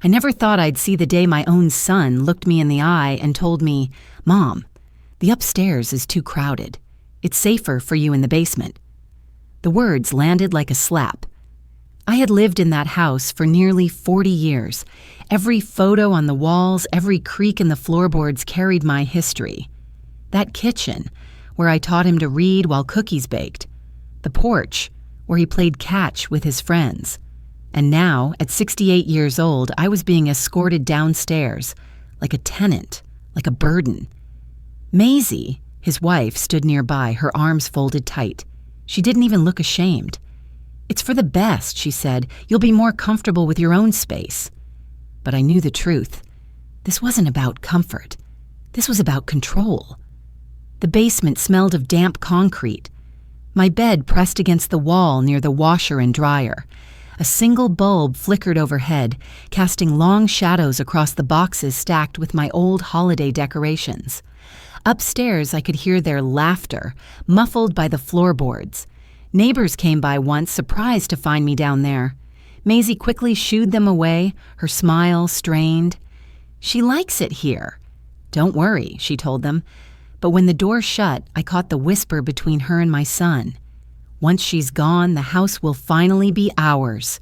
I never thought I'd see the day my own son looked me in the eye and told me, "Mom, the upstairs is too crowded. It's safer for you in the basement." The words landed like a slap. I had lived in that house for nearly 40 years. Every photo on the walls, every creak in the floorboards carried my history. That kitchen, where I taught him to read while cookies baked. The porch, where he played catch with his friends. And now, at 68 years old, I was being escorted downstairs, like a tenant, like a burden. Maisie, his wife, stood nearby, her arms folded tight. She didn't even look ashamed. "It's for the best," she said. "You'll be more comfortable with your own space." But I knew the truth. This wasn't about comfort. This was about control. The basement smelled of damp concrete. My bed pressed against the wall near the washer and dryer. A single bulb flickered overhead, casting long shadows across the boxes stacked with my old holiday decorations. Upstairs, I could hear their laughter, muffled by the floorboards. Neighbors came by once, surprised to find me down there. Maisie quickly shooed them away, her smile strained. "She likes it here." "Don't worry," she told them. But when the door shut, I caught the whisper between her and my son. "Once she's gone, the house will finally be ours."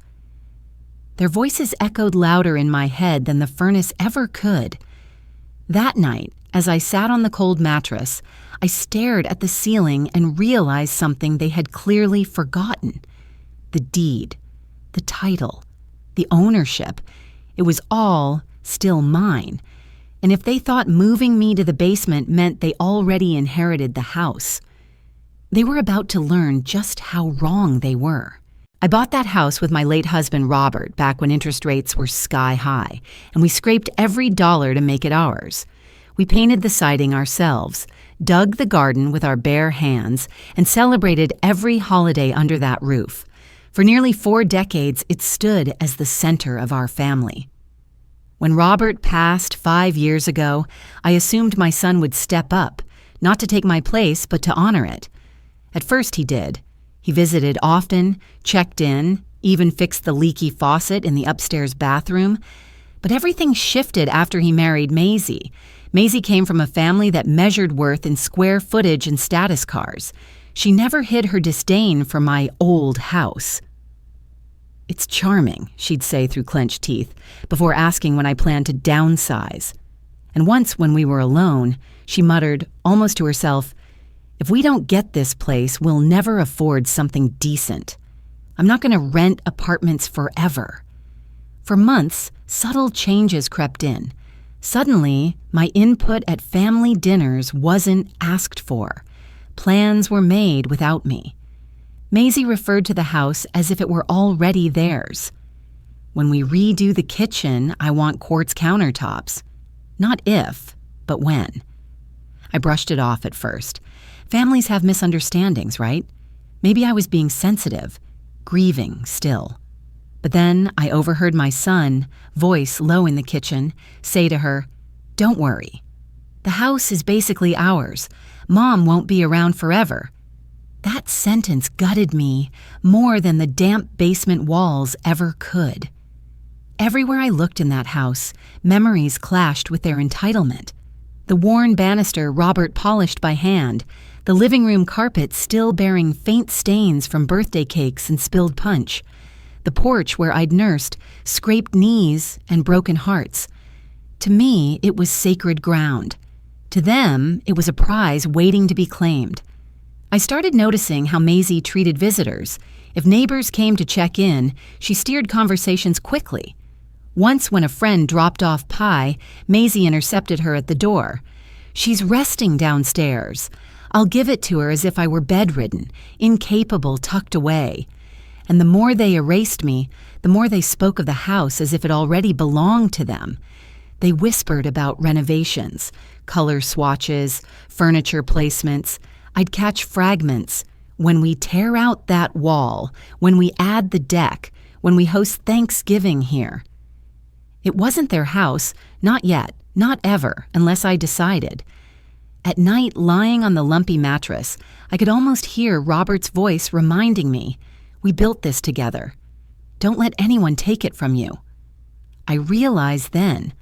Their voices echoed louder in my head than the furnace ever could. That night, as I sat on the cold mattress, I stared at the ceiling and realized something they had clearly forgotten. The deed, the title, the ownership. It was all still mine. And if they thought moving me to the basement meant they already inherited the house, they were about to learn just how wrong they were. I bought that house with my late husband Robert back when interest rates were sky high, and we scraped every dollar to make it ours. We painted the siding ourselves, dug the garden with our bare hands, and celebrated every holiday under that roof. For nearly 4 decades, it stood as the center of our family. When Robert passed 5 years ago, I assumed my son would step up, not to take my place, but to honor it. At first he did. He visited often, checked in, even fixed the leaky faucet in the upstairs bathroom. But everything shifted after he married Maisie. Maisie came from a family that measured worth in square footage and status cars. She never hid her disdain for my old house. "It's charming," she'd say through clenched teeth, before asking when I planned to downsize. And once when we were alone, she muttered, almost to herself, "If we don't get this place, we'll never afford something decent. I'm not going to rent apartments forever." For months, subtle changes crept in. Suddenly, my input at family dinners wasn't asked for. Plans were made without me. Maisie referred to the house as if it were already theirs. "When we redo the kitchen, I want quartz countertops." Not if, but when. I brushed it off at first. Families have misunderstandings, right? Maybe I was being sensitive, grieving still. But then I overheard my son, voice low in the kitchen, say to her, "Don't worry. The house is basically ours. Mom won't be around forever." That sentence gutted me more than the damp basement walls ever could. Everywhere I looked in that house, memories clashed with their entitlement. The worn banister Robert polished by hand, the living room carpet still bearing faint stains from birthday cakes and spilled punch, the porch where I'd nursed scraped knees and broken hearts. To me, it was sacred ground. To them, it was a prize waiting to be claimed. I started noticing how Maisie treated visitors. If neighbors came to check in, she steered conversations quickly. Once when a friend dropped off pie, Maisie intercepted her at the door. "She's resting downstairs. I'll give it to her as if I were bedridden, incapable, tucked away." And the more they erased me, the more they spoke of the house as if it already belonged to them. They whispered about renovations, color swatches, furniture placements. I'd catch fragments. "When we tear out that wall, when we add the deck, when we host Thanksgiving here." It wasn't their house, not yet, not ever, unless I decided. At night, lying on the lumpy mattress, I could almost hear Robert's voice reminding me, "We built this together. Don't let anyone take it from you." I realized then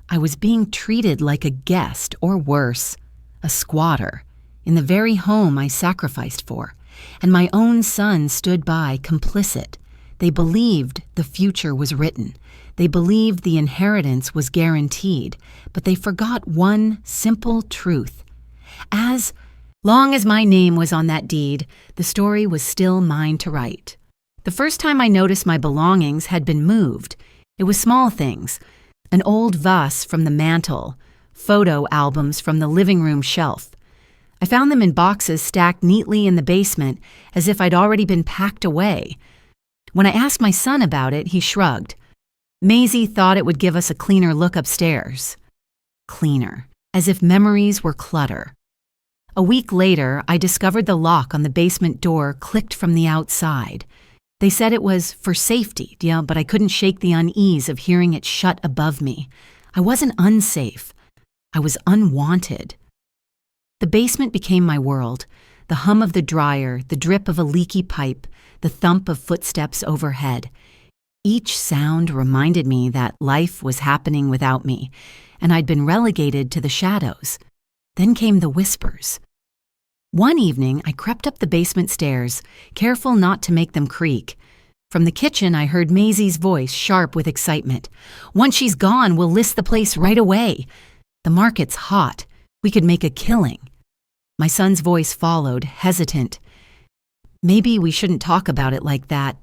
I was being treated like a guest, or worse, a squatter, in the very home I sacrificed for, and my own son stood by complicit. They believed the future was written. They believed the inheritance was guaranteed, but they forgot one simple truth. As long as my name was on that deed, the story was still mine to write. The first time I noticed my belongings had been moved, it was small things: an old vase from the mantel, photo albums from the living room shelf. I found them in boxes stacked neatly in the basement, as if I'd already been packed away. When I asked my son about it, he shrugged. Maisie thought it would give us a cleaner look upstairs. Cleaner, as if memories were clutter. A week later, I discovered the lock on the basement door clicked from the outside. They said it was for safety, but I couldn't shake the unease of hearing it shut above me. I wasn't unsafe. I was unwanted. The basement became my world. The hum of the dryer, the drip of a leaky pipe, the thump of footsteps overhead. Each sound reminded me that life was happening without me, and I'd been relegated to the shadows. Then came the whispers. One evening, I crept up the basement stairs, careful not to make them creak. From the kitchen, I heard Maisie's voice, sharp with excitement. "Once she's gone, we'll list the place right away. The market's hot. We could make a killing." My son's voice followed, hesitant. "Maybe we shouldn't talk about it like that."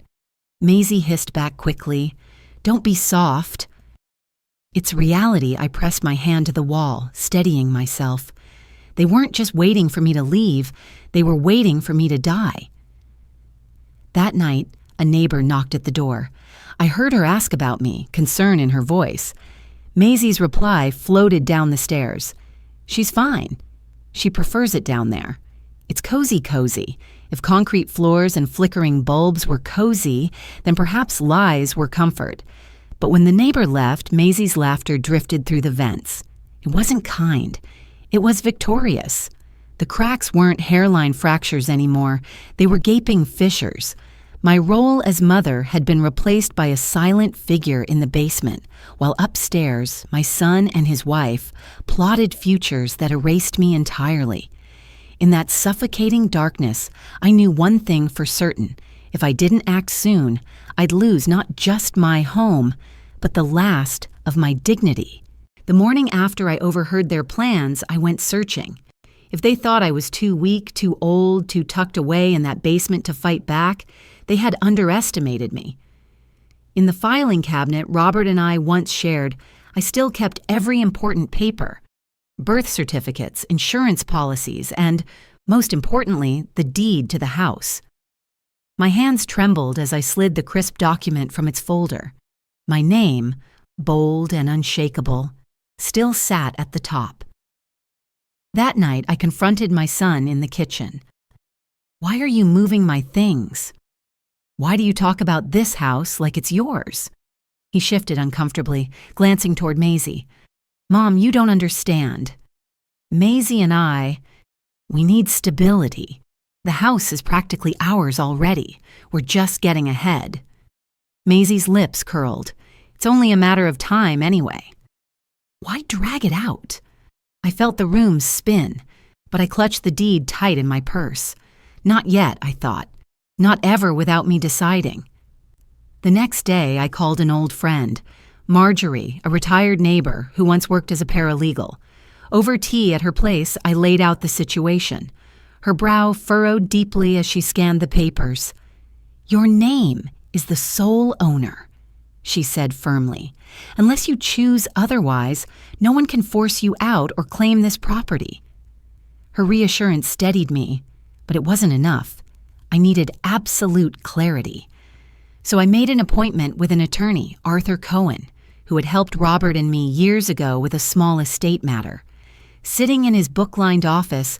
Maisie hissed back quickly. "Don't be soft." It's reality. I pressed my hand to the wall, steadying myself. They weren't just waiting for me to leave, they were waiting for me to die. That night, a neighbor knocked at the door. I heard her ask about me, concern in her voice. Maisie's reply floated down the stairs. "She's fine. She prefers it down there. It's cozy. If concrete floors and flickering bulbs were cozy, then perhaps lies were comfort." But when the neighbor left, Maisie's laughter drifted through the vents. It wasn't kind. It was victorious. The cracks weren't hairline fractures anymore. They were gaping fissures. My role as mother had been replaced by a silent figure in the basement, while upstairs, my son and his wife plotted futures that erased me entirely. In that suffocating darkness, I knew one thing for certain. If I didn't act soon, I'd lose not just my home, but the last of my dignity. The morning after I overheard their plans, I went searching. If they thought I was too weak, too old, too tucked away in that basement to fight back, they had underestimated me. In the filing cabinet Robert and I once shared, I still kept every important paper: birth certificates, insurance policies, and, most importantly, the deed to the house. My hands trembled as I slid the crisp document from its folder. My name, bold and unshakable, still sat at the top. That night, I confronted my son in the kitchen. "Why are you moving my things? Why do you talk about this house like it's yours?" He shifted uncomfortably, glancing toward Maisie. "Mom, you don't understand. Maisie and we need stability. The house is practically ours already. We're just getting ahead." Maisie's lips curled. "It's only a matter of time anyway." Why drag it out? I felt the room spin, but I clutched the deed tight in my purse. Not yet, I thought. Not ever without me deciding. The next day, I called an old friend, Margaret, a retired neighbor who once worked as a paralegal. Over tea at her place, I laid out the situation. Her brow furrowed deeply as she scanned the papers. "Your name is the sole owner," she said firmly. "Unless you choose otherwise, no one can force you out or claim this property." Her reassurance steadied me, but it wasn't enough. I needed absolute clarity. So I made an appointment with an attorney, Arthur Cohen, who had helped Robert and me years ago with a small estate matter. Sitting in his book-lined office,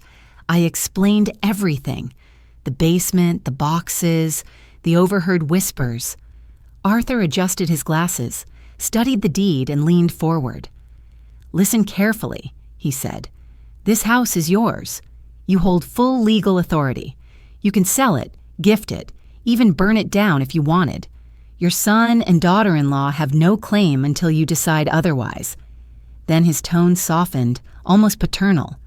I explained everything: the basement, the boxes, the overheard whispers. Arthur adjusted his glasses, studied the deed, and leaned forward. "Listen carefully," he said. "This house is yours. You hold full legal authority. You can sell it, gift it, even burn it down if you wanted. Your son and daughter-in-law have no claim until you decide otherwise." Then his tone softened, almost paternal.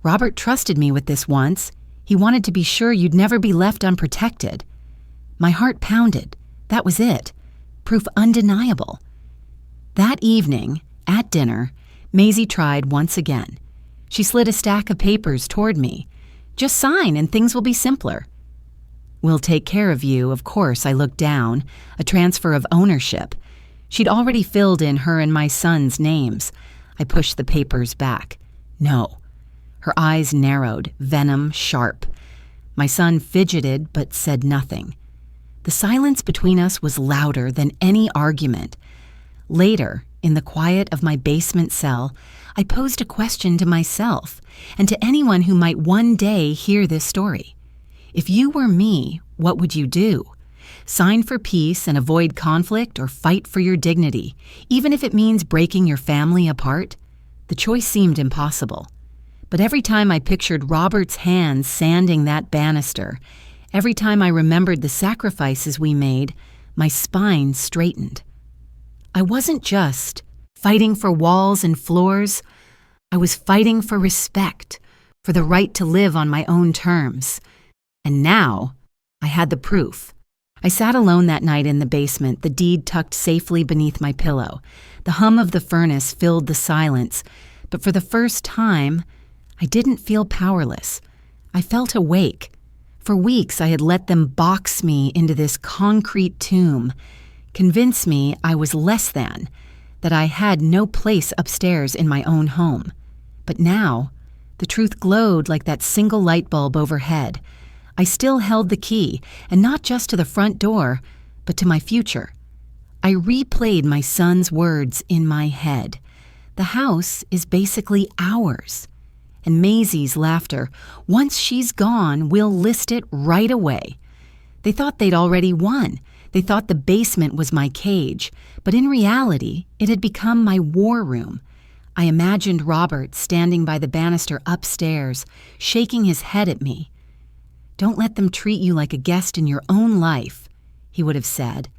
"Robert trusted me with this once. He wanted to be sure you'd never be left unprotected." My heart pounded. That was it. Proof undeniable. That evening, at dinner, Maisie tried once again. She slid a stack of papers toward me. "Just sign and things will be simpler." "We'll take care of you," of course. I looked down. A transfer of ownership. She'd already filled in her and my son's names. I pushed the papers back. "No." Her eyes narrowed, venom sharp. My son fidgeted but said nothing. The silence between us was louder than any argument. Later, in the quiet of my basement cell, I posed a question to myself and to anyone who might one day hear this story. If you were me, what would you do? Sign for peace and avoid conflict, or fight for your dignity, even if it means breaking your family apart? The choice seemed impossible. But every time I pictured Robert's hands sanding that banister, every time I remembered the sacrifices we made, my spine straightened. I wasn't just fighting for walls and floors. I was fighting for respect, for the right to live on my own terms. And now, I had the proof. I sat alone that night in the basement, the deed tucked safely beneath my pillow. The hum of the furnace filled the silence, but for the first time, I didn't feel powerless. I felt awake. For weeks, I had let them box me into this concrete tomb, convince me I was less than, that I had no place upstairs in my own home. But now, the truth glowed like that single light bulb overhead. I still held the key, and not just to the front door, but to my future. I replayed my son's words in my head. The house is basically ours. And Maisie's laughter, "Once she's gone, we'll list it right away." They thought they'd already won. They thought the basement was my cage, but in reality, it had become my war room. I imagined Robert standing by the banister upstairs, shaking his head at me. "Don't let them treat you like a guest in your own life," he would have said.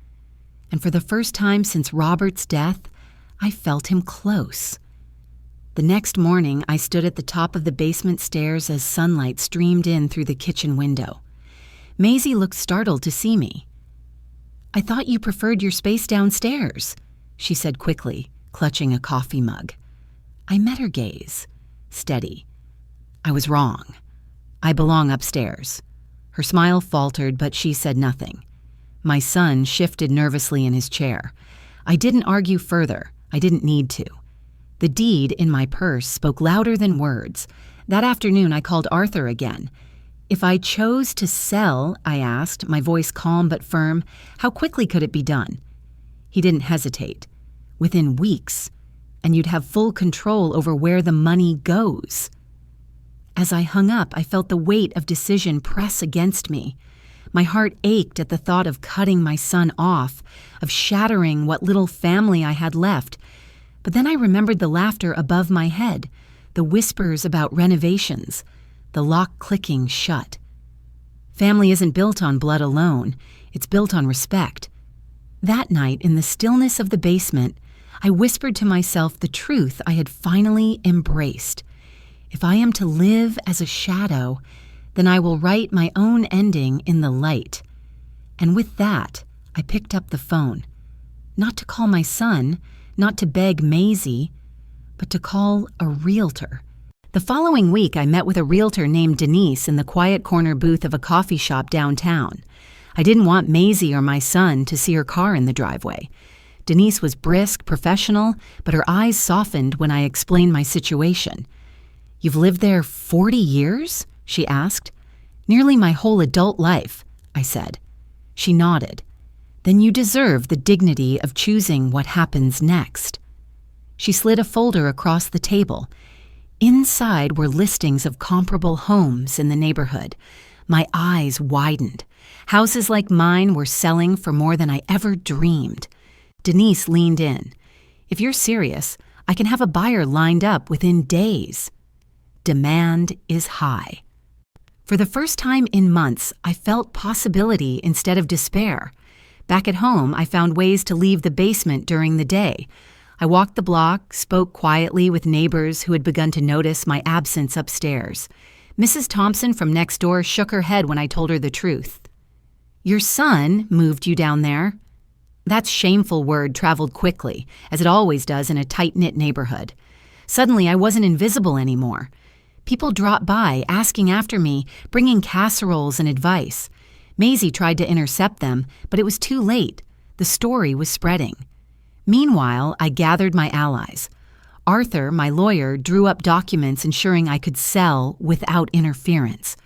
And for the first time since Robert's death, I felt him close. The next morning, I stood at the top of the basement stairs as sunlight streamed in through the kitchen window. Maisie looked startled to see me. "I thought you preferred your space downstairs," she said quickly, clutching a coffee mug. I met her gaze, steady. "I was wrong. I belong upstairs." Her smile faltered, but she said nothing. My son shifted nervously in his chair. I didn't argue further. I didn't need to. The deed in my purse spoke louder than words. That afternoon, I called Arthur again. If I chose to sell, I asked, my voice calm but firm, how quickly could it be done? He didn't hesitate. "Within weeks, and you'd have full control over where the money goes." As I hung up, I felt the weight of decision press against me. My heart ached at the thought of cutting my son off, of shattering what little family I had left. But then I remembered the laughter above my head, the whispers about renovations, the lock clicking shut. Family isn't built on blood alone. It's built on respect. That night, in the stillness of the basement, I whispered to myself the truth I had finally embraced. If I am to live as a shadow, then I will write my own ending in the light. And with that, I picked up the phone. Not to call my son, not to beg Maisie, but to call a realtor. The following week, I met with a realtor named Denise in the quiet corner booth of a coffee shop downtown. I didn't want Maisie or my son to see her car in the driveway. Denise was brisk, professional, but her eyes softened when I explained my situation. "You've lived there 40 years?" she asked. "Nearly my whole adult life," I said. She nodded. "Then you deserve the dignity of choosing what happens next." She slid a folder across the table. Inside were listings of comparable homes in the neighborhood. My eyes widened. Houses like mine were selling for more than I ever dreamed. Denise leaned in. "If you're serious, I can have a buyer lined up within days." Demand is high. For the first time in months, I felt possibility instead of despair. Back at home, I found ways to leave the basement during the day. I walked the block, spoke quietly with neighbors who had begun to notice my absence upstairs. Mrs. Thompson from next door shook her head when I told her the truth. "Your son moved you down there?" That shameful word traveled quickly, as it always does in a tight-knit neighborhood. Suddenly, I wasn't invisible anymore. People dropped by, asking after me, bringing casseroles and advice. Maisie tried to intercept them, but it was too late. The story was spreading. Meanwhile, I gathered my allies. Arthur, my lawyer, drew up documents ensuring I could sell without interference.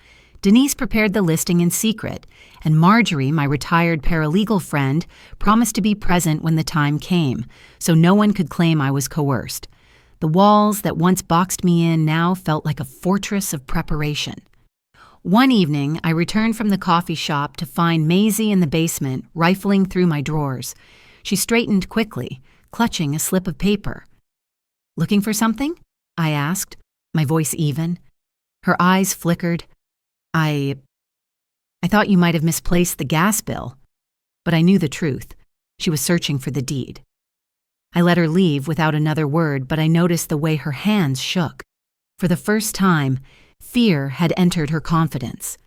Denise prepared the listing in secret, and Marjorie, my retired paralegal friend, promised to be present when the time came, so no one could claim I was coerced. The walls that once boxed me in now felt like a fortress of preparation. One evening, I returned from the coffee shop to find Maisie in the basement, rifling through my drawers. She straightened quickly, clutching a slip of paper. "Looking for something?" I asked, my voice even. Her eyes flickered. I thought you might have misplaced the gas bill." But I knew the truth. She was searching for the deed. I let her leave without another word, but I noticed the way her hands shook. For the first time, fear had entered her confidence.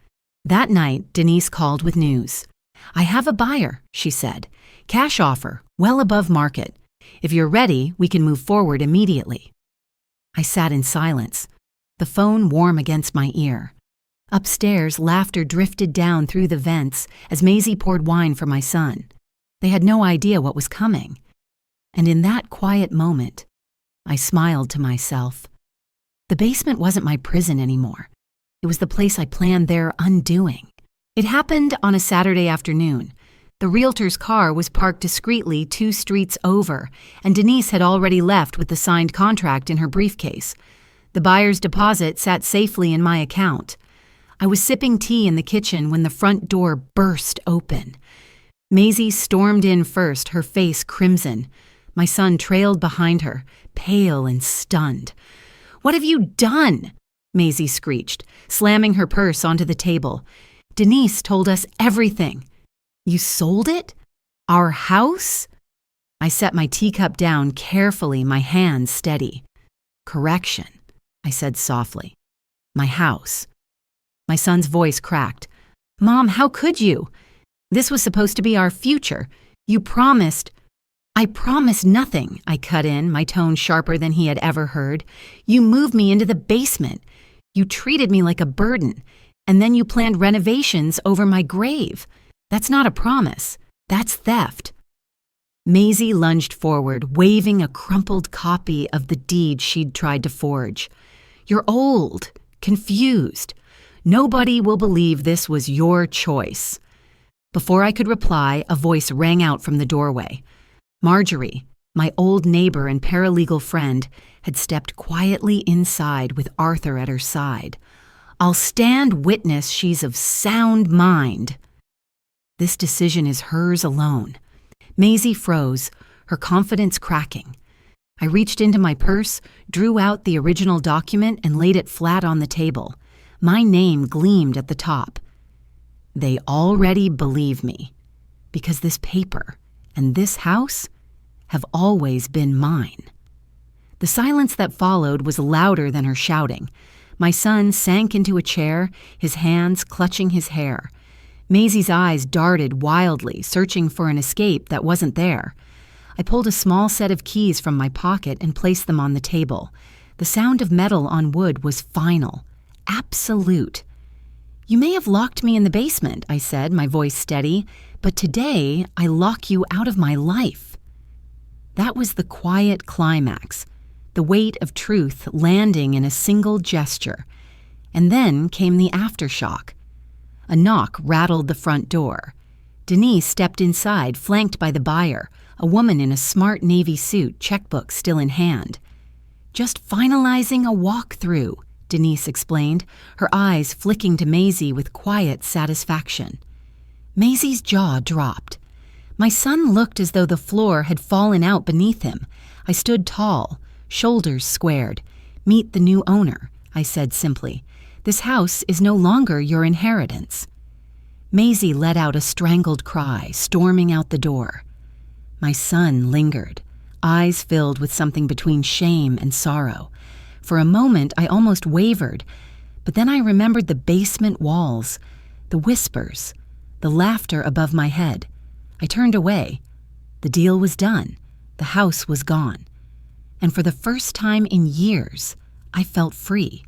That night, Denise called with news. "I have a buyer," she said. "Cash offer, well above market. If you're ready, we can move forward immediately." I sat in silence, the phone warm against my ear. Upstairs, laughter drifted down through the vents as Maisie poured wine for my son. They had no idea what was coming. And in that quiet moment, I smiled to myself. The basement wasn't my prison anymore. It was the place I planned their undoing. It happened on a Saturday afternoon. The realtor's car was parked discreetly 2 streets over, and Denise had already left with the signed contract in her briefcase. The buyer's deposit sat safely in my account. I was sipping tea in the kitchen when the front door burst open. Maisie stormed in first, her face crimson. My son trailed behind her, pale and stunned. "What have you done?" Maisie screeched, slamming her purse onto the table. "Denise told us everything." "You sold it? Our house?" I set my teacup down carefully, my hands steady. "Correction," I said softly. "My house." My son's voice cracked. "Mom, how could you? This was supposed to be our future. You promised—" "I promised nothing," I cut in, my tone sharper than he had ever heard. "You moved me into the basement. You treated me like a burden. And then you planned renovations over my grave. That's not a promise. That's theft." Maisie lunged forward, waving a crumpled copy of the deed she'd tried to forge. "You're old, confused. Nobody will believe this was your choice." Before I could reply, a voice rang out from the doorway. Marjorie, my old neighbor and paralegal friend, had stepped quietly inside with Arthur at her side. "I'll stand witness she's of sound mind." This decision is hers alone. Maisie froze, her confidence cracking. I reached into my purse, drew out the original document, and laid it flat on the table. My name gleamed at the top. They already believe me, because this paper and this house have always been mine. The silence that followed was louder than her shouting. My son sank into a chair, his hands clutching his hair. Maisie's eyes darted wildly, searching for an escape that wasn't there. I pulled a small set of keys from my pocket and placed them on the table. The sound of metal on wood was final, absolute. "You may have locked me in the basement," I said, my voice steady, "but today I lock you out of my life." That was the quiet climax, the weight of truth landing in a single gesture. And then came the aftershock. A knock rattled the front door. Denise stepped inside, flanked by the buyer, a woman in a smart navy suit, checkbook still in hand. "Just finalizing a walkthrough," Denise explained, her eyes flicking to Maisie with quiet satisfaction. Maisie's jaw dropped. My son looked as though the floor had fallen out beneath him. I stood tall, shoulders squared. "Meet the new owner," I said simply. "This house is no longer your inheritance." Maisie let out a strangled cry, storming out the door. My son lingered, eyes filled with something between shame and sorrow. For a moment, I almost wavered, but then I remembered the basement walls, the whispers, the laughter above my head. I turned away. The deal was done. The house was gone. And for the first time in years, I felt free.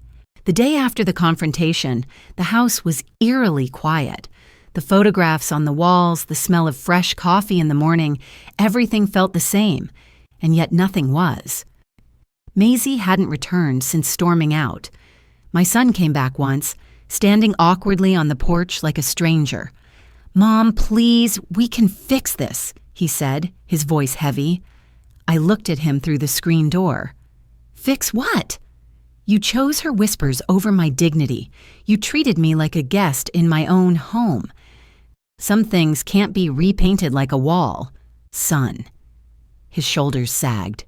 The day after the confrontation, the house was eerily quiet. The photographs on the walls, the smell of fresh coffee in the morning, everything felt the same, and yet nothing was. Maisie hadn't returned since storming out. My son came back once, standing awkwardly on the porch like a stranger. "Mom, please, we can fix this," he said, his voice heavy. I looked at him through the screen door. "Fix what?" "You chose her whispers over my dignity. You treated me like a guest in my own home. Some things can't be repainted like a wall, son." His shoulders sagged.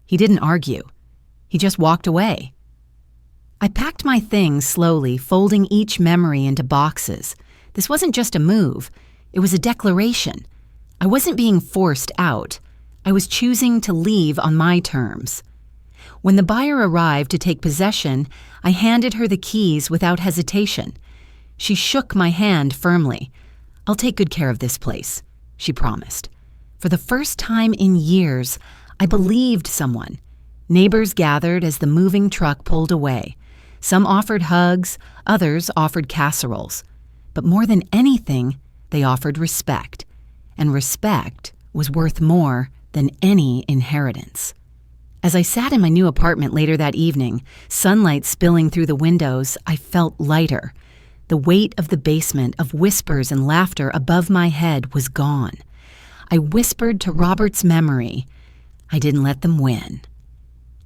He didn't argue. He just walked away. I packed my things slowly, folding each memory into boxes. This wasn't just a move. It was a declaration. I wasn't being forced out. I was choosing to leave on my terms. When the buyer arrived to take possession, I handed her the keys without hesitation. She shook my hand firmly. "I'll take good care of this place," she promised. For the first time in years, I believed someone. Neighbors gathered as the moving truck pulled away. Some offered hugs, others offered casseroles. But more than anything, they offered respect. And respect was worth more than any inheritance. As I sat in my new apartment later that evening, sunlight spilling through the windows, I felt lighter. The weight of the basement, of whispers and laughter above my head, was gone. I whispered to Robert's memory. I didn't let them win.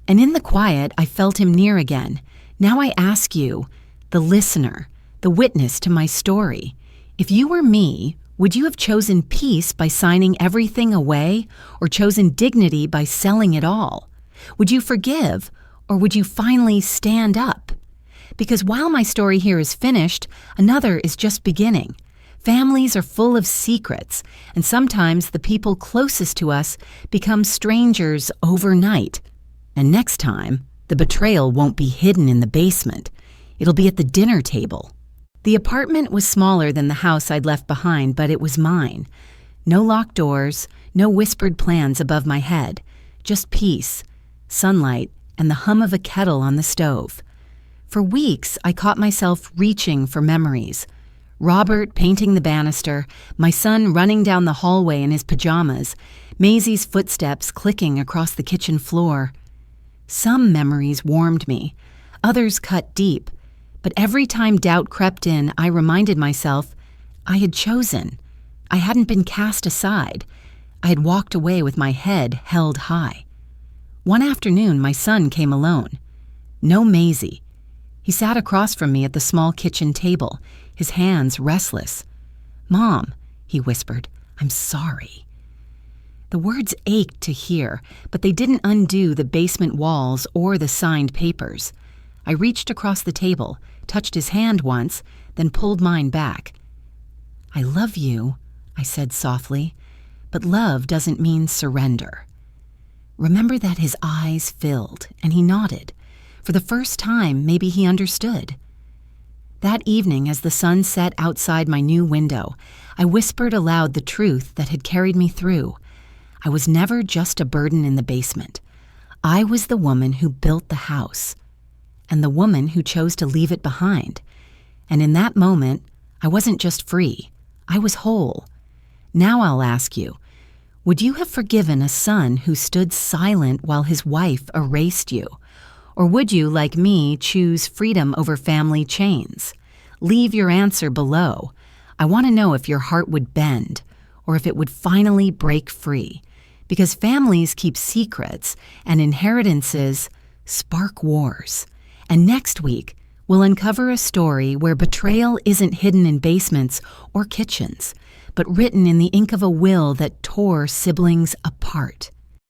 And in the quiet, I felt him near again. Now I ask you, the listener, the witness to my story, if you were me, would you have chosen peace by signing everything away, or chosen dignity by selling it all? Would you forgive, or would you finally stand up? Because while my story here is finished, another is just beginning. Families are full of secrets, and sometimes the people closest to us become strangers overnight. And next time, the betrayal won't be hidden in the basement. It'll be at the dinner table. The apartment was smaller than the house I'd left behind, but it was mine. No locked doors, no whispered plans above my head. Just peace, sunlight, and the hum of a kettle on the stove. For weeks, I caught myself reaching for memories. Robert painting the banister, my son running down the hallway in his pajamas, Maisie's footsteps clicking across the kitchen floor. Some memories warmed me, others cut deep, but every time doubt crept in, I reminded myself I had chosen. I hadn't been cast aside. I had walked away with my head held high. One afternoon, my son came alone. No Maisie. He sat across from me at the small kitchen table, his hands restless. "Mom," he whispered, "I'm sorry." The words ached to hear, but they didn't undo the basement walls or the signed papers. I reached across the table, touched his hand once, then pulled mine back. "I love you," I said softly, "but love doesn't mean surrender." Remember that his eyes filled, and he nodded. For the first time, maybe he understood. That evening, as the sun set outside my new window, I whispered aloud the truth that had carried me through. I was never just a burden in the basement. I was the woman who built the house, and the woman who chose to leave it behind. And in that moment, I wasn't just free, I was whole. Now I'll ask you, would you have forgiven a son who stood silent while his wife erased you? Or would you, like me, choose freedom over family chains? Leave your answer below. I want to know if your heart would bend, or if it would finally break free. Because families keep secrets, and inheritances spark wars. And next week, we'll uncover a story where betrayal isn't hidden in basements or kitchens, but written in the ink of a will that tore siblings apart.